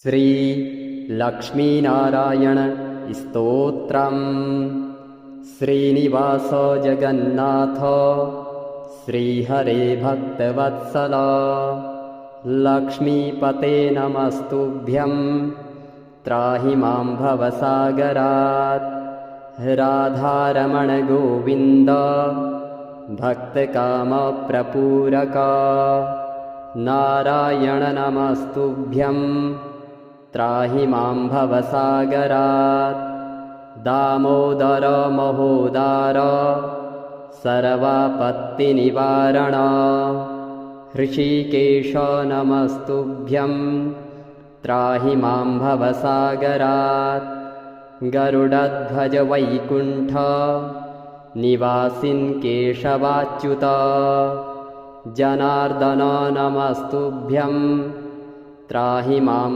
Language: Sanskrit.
श्री लक्ष्मीनारायण स्तोत्रम्। श्रीनिवास जगन्नाथ श्रीहरे भक्तवत्सल लक्ष्मीपते नमस्तुभ्यं त्राहि मां भवसागरात्। राधारमण गोविन्द भक्तकामप्रपूरक नारायण नमस्तुभ्यं त्राहि मां भवसागरात्। दामोदर महोदार सर्वापत्तिनिवारण हृषीकेश नमस्तुभ्यं त्राहि मां भवसागरात्। गरुडध्वज वैकुण्ठ निवासिन् केशवाच्युत जनार्दन नमस्तुभ्यं त्राहि मां